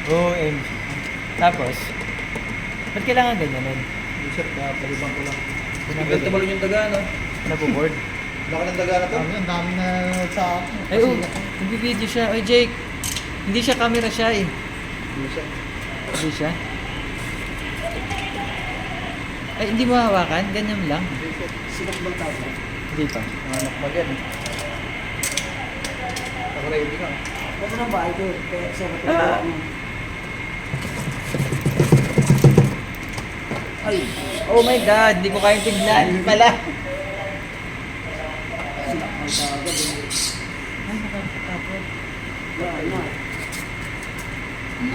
OMG. Tapos, ba't kailangan ganyanin? Isip na, palibang ko lang. Biglang tumalon yung daga, no? Naboboard. Laki ng daga na to. Ang dami na sa akin. Ay, oh, nagbibideo siya. Ay, Jake. Hindi siya camera siya eh. Hindi siya. Hindi siya. Ay, hindi mo hawakan? Ganyan lang. Sinakbal tao mo. Hindi pa. Anak ba yan? Ako ready ka. Kasi na ba ito? Kaya sa Ay, oh my God, hindi ko kayang tignan pala. Ay, nakakatapos.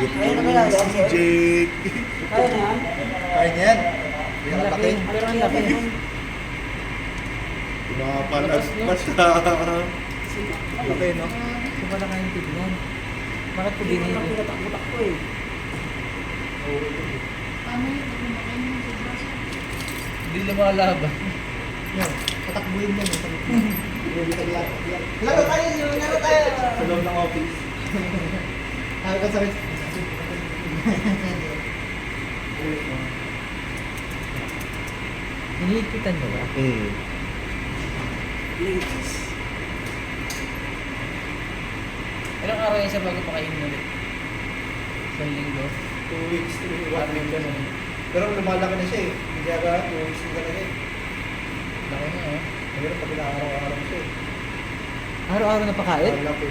Kaya na kaya yan, sir? Jake. Kaya na yan? Kaya niya yan. Hindi Ang na laki. laki. Pero ang laki. Pinapalagpas na. Laki, no? Hindi ko pala kayang tignan. Bakit ko Hindi mo lang binili? pinatakbo-takbo eh. Hindi lumalaban. Yan. Patakbuhin mo. Laro tayo, laro tayo. Sa loob ng office. Kaya ka sakit. Hinihigpitan mo ba? Ladies. Ilang araw yan siya bago pakainin ulit? Isang linggo. 2 weeks, 1 week ka nun. Pero lumalaki na siya eh. Hindi ka 2 weeks na talaga eh. Laki na oh. Pero pag inaaraw-araw siya eh. Araw-araw na pakain? Ang laki.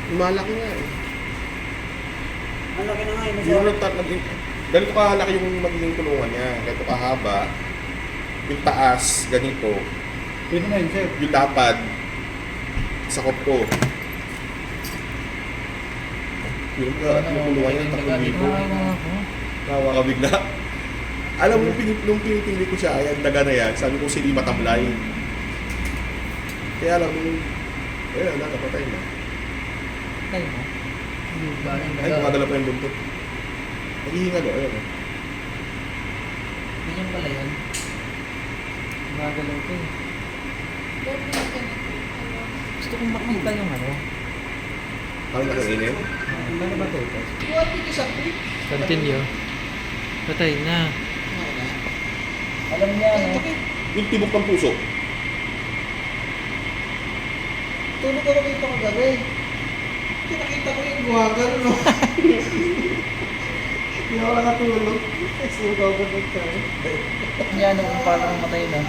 Lumalaki nga eh. Ang laki na nga yun. Yung ganito kalaki yung magiging tulungan niya. Ganito kahaba. Yung taas, ganito. Pwede na yun, sir. Yung lapad, sakop ko. Yung tulungan niya, 3,000. Tawa ka bigla. Alam mo, nung pinipili ko siya, ayan, daga na yan, sabi ko, sili matamlay. Kaya alam mo, ayun, nakapatay na. Tayo mo? Hindi ba? Ay, kumadala pa yung buntot. Naghihinga no, ayun. Ganyan pala yan. Gagalaw ko eh. Gusto kong makita yung ano. Parang nakainin. Paano ba ito? Continue. Patay na. Alam niya, no? Yung tibok ng puso. Tulog ako dito kagabi. Nakita ko yung buwagan, no? Hindi ako nakatulog. Sugaw ko nagkaroon. Yan, kung paano matay na.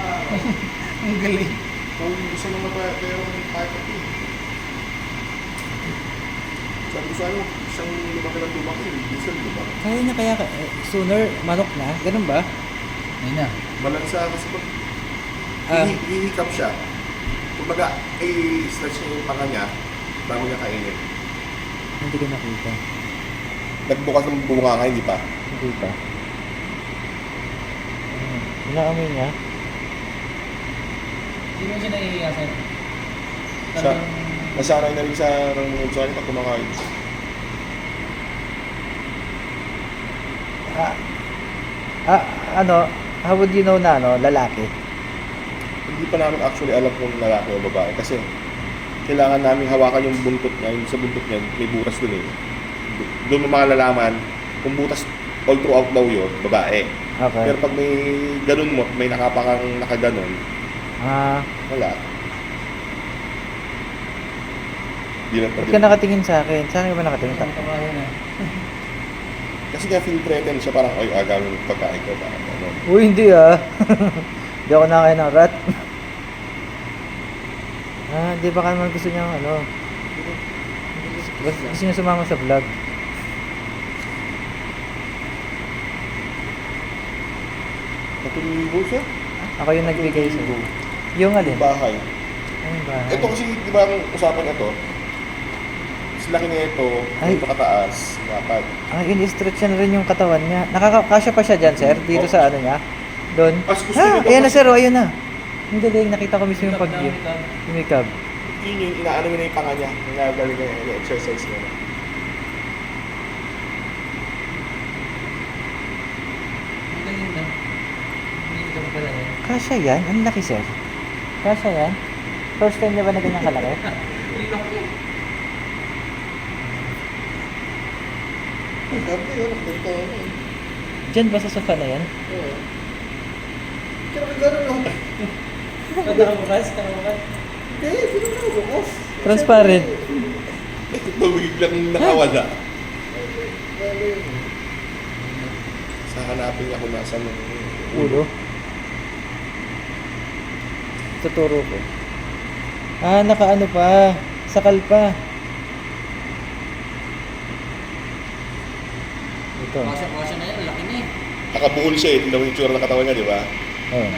Ang galing. Kung gusto naman pa, pero yung packet eh. Sabi ko sa ano, isang lumaki ng lumaki, diesel, diba? Kaya niya kaya sooner manok na? Ganun ba? Ayun na. Malansa kasi pag Ah. hihikap siya, kumbaga, i-stretch niya yung panga niya bago niya kainin. Hindi ko nakita. Nagbukas ng bunga nga, hindi pa? Hindi pa. Inaamoy niya? Hindi mo siya naiiyasan. Siya, nasanay na rin sa nangungod sa kanya pag kumakain. Ano, how would you know na ano, lalaki? Hindi pa namin actually alam kung lalaki o babae kasi kailangan namin hawakan yung buntot niya, yung sa buntot niya, may butas dun eh. Doon mo malalaman kung butas all throughout daw yun, babae. Okay. Pero pag may ganun mo, may nakapakang nakaganon, wala. Di lang Ba't ka nakatingin sa akin? Sa akin ka ba nakatingin? Kasi nga feel threatened siya, parang, ay, agawin yung pagkain ko, parang ano. Uy, hindi ah. Hindi ako nakain ng rat. Di ba ka naman gusto niya ano? Gusto niya sumama sa vlog. Natuloy siya? Ako yung nagbigay sa yung alin? Bahay. Ayun ba? Ito kasi, di ba ang usapan ito, mas laki na ito, Ay. ito kataas, dapat. In-stretch niya na rin yung katawan niya. Nakakasya pa siya dyan, sir? Dito sa ano niya? Doon? As gusto nito, Ayan na sir, ayun na. Ang galing, nakita ko mismo yung pag-view. Yung makeup. ingin, inaano mo na yung panga niya, nagagaling niya, yung-exercise niya na. Ang galing na. Hindi ka pala yan. Kasya yan? Ang laki sir. Kasya yan? First time niya ba na ganyan kalaki? Sabi yun, ganito ako eh. Diyan ba sa sofa na yan? Oo. Pero kung gano'n lang. Nakabukas, nakabukas. Hindi, sino na bukas? Transparent. Biglang nakawala. Lalo yun. Sa hanapin ako nasa ng Ulo. Tuturo ko. Ah, nakaano pa. Sakal pa. Ito. Kasya na yan, laki na eh. Nakabuhol siya eh. Tingnan mo yung tsura ng katawan niya, di ba? Oh.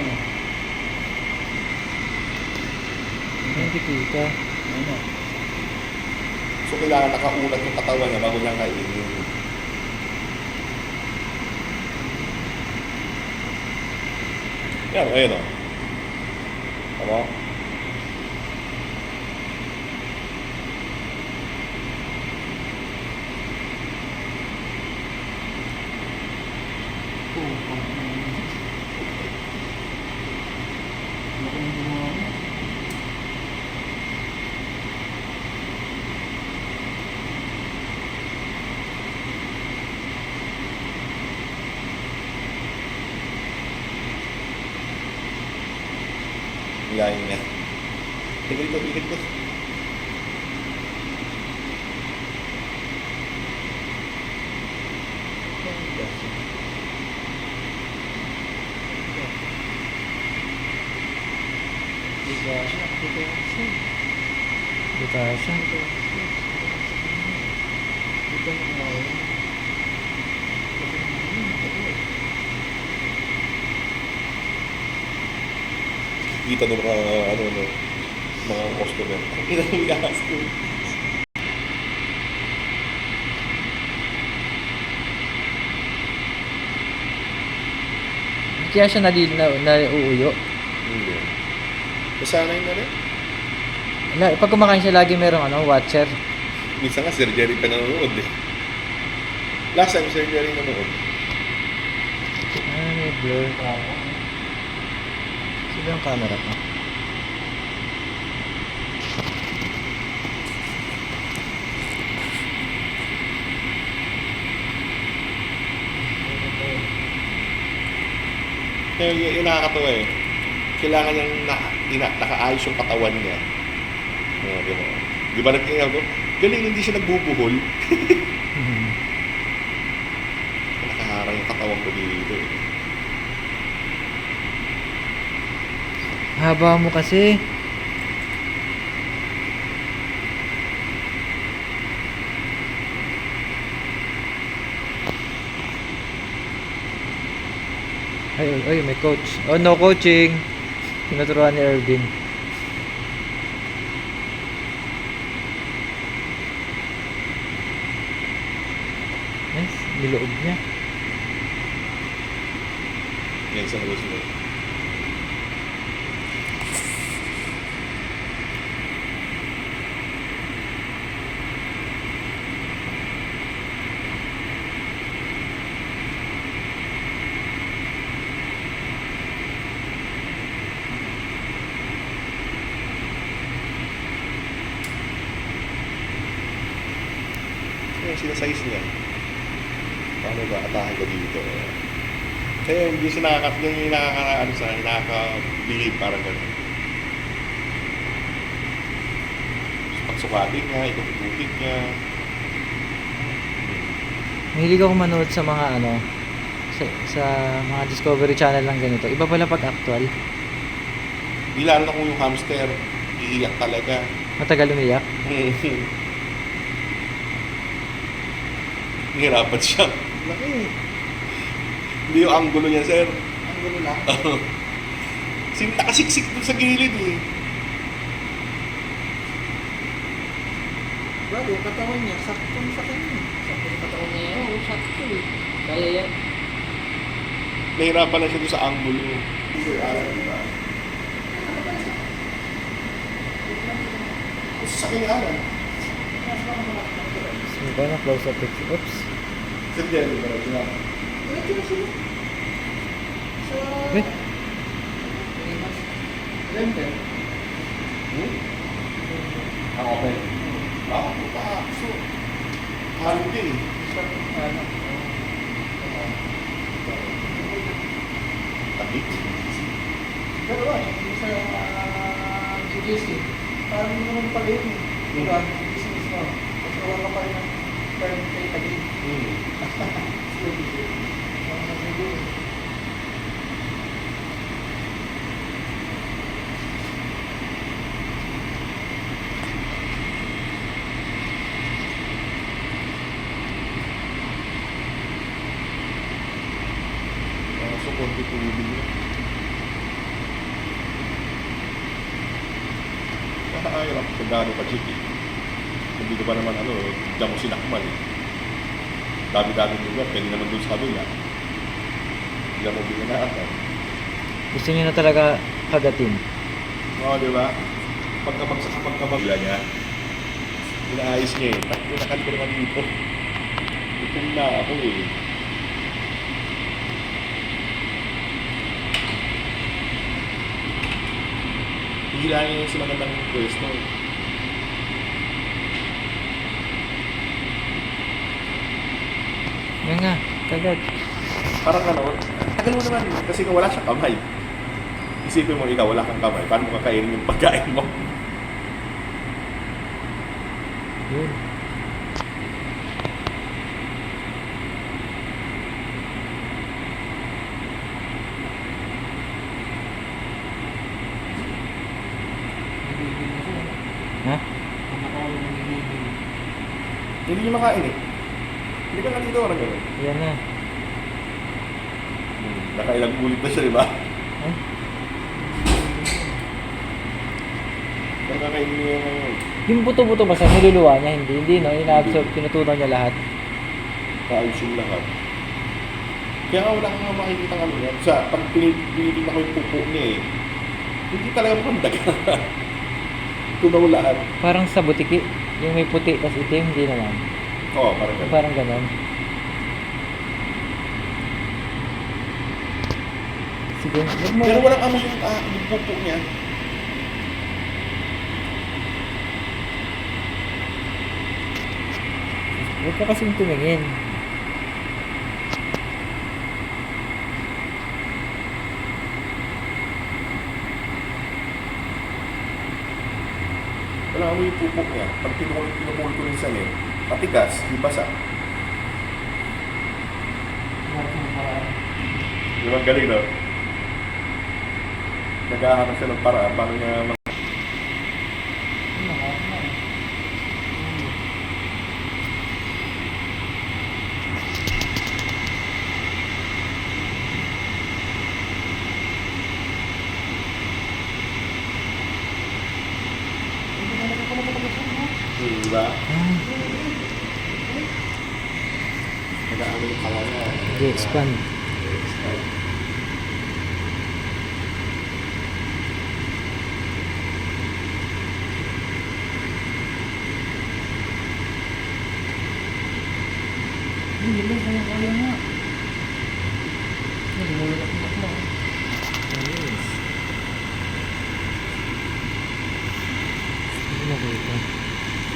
Hindi kita. Ano? So kailangan nakaunat yung katawan niya bago niya kainin. Yan, ayun o. Tama? Laki ng gumawa mo. Hilahin niya. Tigil ko, tigil ko. Buta siya. Kita ng mga, ano, no, mga customer. Ina mo ikas ko. Kaya siya nauuyo. Hindi. Masanay na rin. Pag kumakain siya lagi merong watcher. Minsan nga, Sir Jerry pa nanonood eh. Last time, Sir Jerry nanonood. Ah, may blur. Sino yung camera ko? Kaya yung nakakatawa eh. Kailangan niyang nakaayos yung katawan niya. Di ba? Di ba nagkaya ko? Galing, hindi siya nagbubuhol. Nakaharang yung katawan ko dito eh. Haba mo kasi. Ay, may coach. Oh, no coaching. Tinuturuan ni Ervin. Nice, niloob niya. Yan sa labas mo. Yung sinasize niya. Paano ba atahan ko dito? Kaya hindi siya nakaka-ano sa akin, nakaka-believe parang gano'n. Pagsukatin niya, ikutin niya. Mahilig ako manood sa mga sa mga Discovery Channel lang ganito. Iba pala pag actual. Di lalo na kung yung hamster, iiyak talaga. Matagal umiyak. Nahirapan siya. Laki. Hindi yung anggulo niya, sir. Ang gulo lang. Nakasiksik dun sa gilid eh. Bago, katawan niya, saktong sa kanya. Sakto sa katawan niya yan. Oo, sakto eh. Kaya yan. Nahirapan na siya dun sa anggulo. Sir, alam diba? Sa akin alam. So, paano close up picture? Oops. Sir Jerry, ba na Ito na sila. Sa... Wait. Renter. Ako pa eh. Ako pa. So, holiday. ano. Takit. Pero yung sa GGC, parang hindi naman pala yun eh. Diba? Business mo. Kasi wala ka pa rin ng term kay Tagig. So, konti tubig na. Nakakahirap kung gaano ka chiki. Hindi ko pa naman diyan mo sinakman eh. Dami-daming lugar, pwede naman doon sa kabila. Diyan mo binanaan. Gusto niyo na talaga kagatin. Oo, di ba? Pagkabagsak sa pagkabagla niya, inaayos niya eh. Pinakal ko naman dito. Ito na ako eh. Hihilahin niya yung sila ng pwesto. Yan nga, kagat. Parang tagal mo naman kasi kung wala siyang kamay. Isipin mo ikaw, wala kang kamay. Paano mo kakainin yung pagkain mo? Yun. Ha? Hindi niyo makain eh. Hindi ka nga dito parang gano'n. Yan na. Nakailang ulit na siya, di ba? Ay, Pero kakainin niya ngayon. yung buto-buto ba sa niluluwa niya? Hindi no? Ina-absorb, tinutunaw niya lahat. Kaayos yung lahat. Kaya nga wala kang makikita ng ano yan. Sa pag pinitignan ko yung pupo niya eh, hindi talaga makandag. Tunaw lahat. Parang sa butiki, yung may puti tas itim, hindi naman. Oo, parang gano'n. Parang ganon. Sige, wag mo. Pero walang amoy yung pupo niya. Huwag ka kasing tumingin. Walang amoy yung pupo niya. Pag pinupul ko rin sa niya, matigas, di basa. Di ba galing no? Naghahanap siya ng paraan paano niya di ba? Nag-aano yung pala niya. I-expand.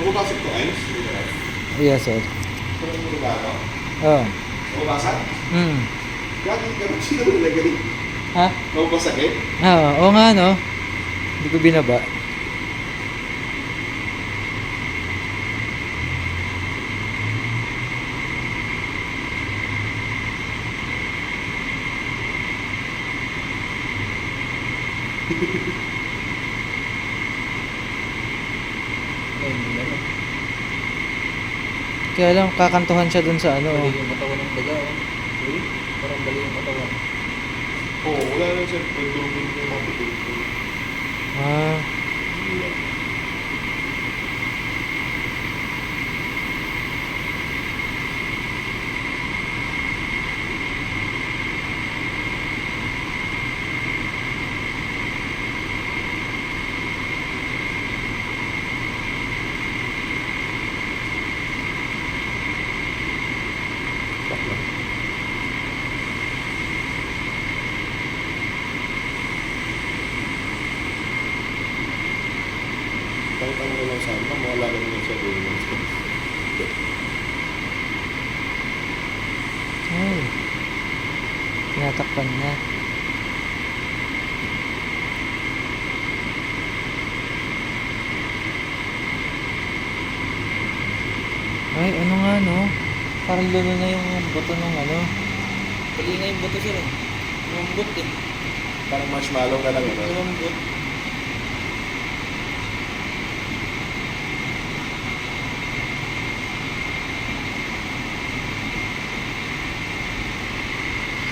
Lumabasag ko ayos? Yes, sir. Pero lumabasag? Oh. Lumabasag? Mm. Gano'n sino mo nilagay? Ha? Lumabasag eh? Oo nga, no? Hindi ko binaba. Kaya lang, kakantuhan siya dun sa ano. Bali yung katawan ng daga. Parang bali yung katawan. Oo, wala na siya. Nagdurugin yung mga puto. Ah, Pakita mo na lang sa amin, mawala ka naman siya doon. Tinatakpan niya. Ay, ano nga no? Parang luno na yung buto ng ano. Pali na yung buto sir eh. Lumambot eh. Parang marshmallow na lang. Ano? Lumambot.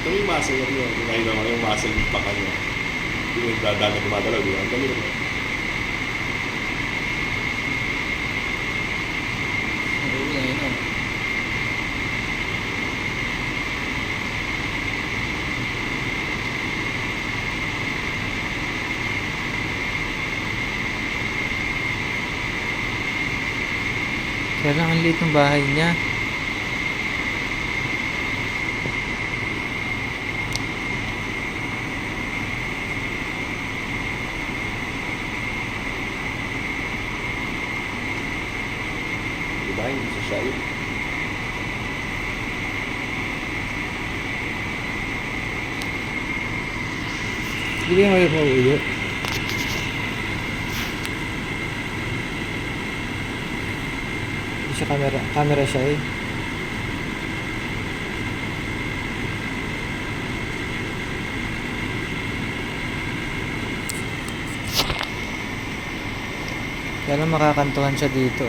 Ito yung muscle niya. Nakita ko yung muscle yung paka niya. Yung nagdadaan na gumagalaw. Di ba? Ang galing. Ang ulo na yun ah. Kaya lang ang liit ng bahay niya. Di ba? Hindi siya siya. Hindi mo yung mauuyo. Hindi siya camera siya eh. Kaya lang makakantuhan siya dito.